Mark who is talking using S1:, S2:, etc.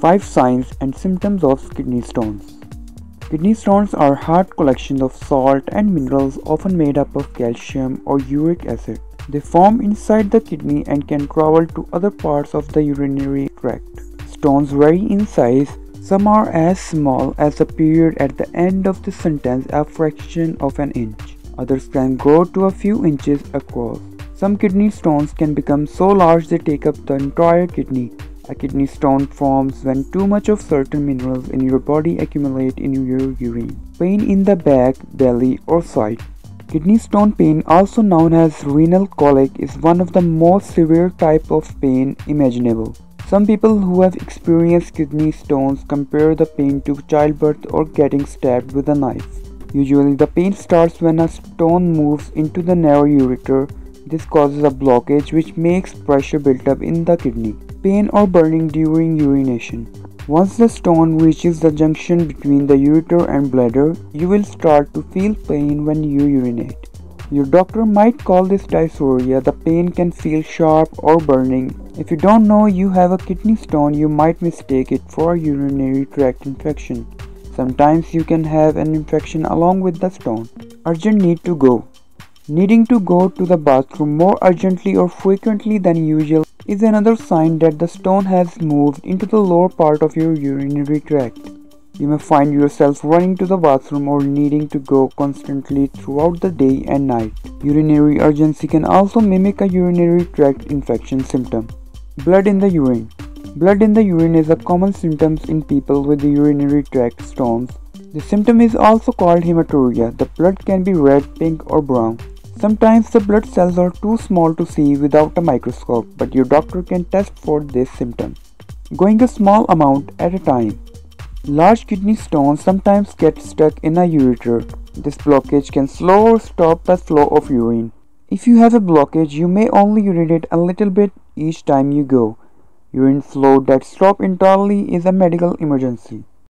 S1: 5 signs and symptoms of kidney stones. Kidney stones are hard collections of salt and minerals often made up of calcium or uric acid. They form inside the kidney and can travel to other parts of the urinary tract. Stones vary in size. Some are as small as the period at the end of the sentence, a fraction of an inch. Others can grow to a few inches across. Some kidney stones can become so large they take up the entire kidney. A kidney stone forms when too much of certain minerals in your body accumulate in your urine. Pain in the back, belly, or side. Kidney stone pain, also known as renal colic, is one of the most severe type of pain imaginable. Some people who have experienced kidney stones compare the pain to childbirth or getting stabbed with a knife. Usually the pain starts when a stone moves into the narrow ureter. This causes a blockage which makes pressure build up in the kidney. Pain or burning during urination. Once the stone reaches the junction between the ureter and bladder, you will start to feel pain when you urinate. Your doctor might call this dysuria. The pain can feel sharp or burning. If you don't know you have a kidney stone, you might mistake it for a urinary tract infection. Sometimes you can have an infection along with the stone. Urgent need to go. Needing to go to the bathroom more urgently or frequently than usual is another sign that the stone has moved into the lower part of your urinary tract. You may find yourself running to the bathroom or needing to go constantly throughout the day and night. Urinary urgency can also mimic a urinary tract infection symptom. Blood in the urine. Blood in the urine is a common symptom in people with urinary tract stones. The symptom is also called hematuria. The blood can be red, pink, or brown. Sometimes the blood cells are too small to see without a microscope, but your doctor can test for this symptom. Going a small amount at a time. Large kidney stones sometimes get stuck in a ureter. This blockage can slow or stop the flow of urine. If you have a blockage, you may only urinate a little bit each time you go. Urine flow that stops entirely is a medical emergency.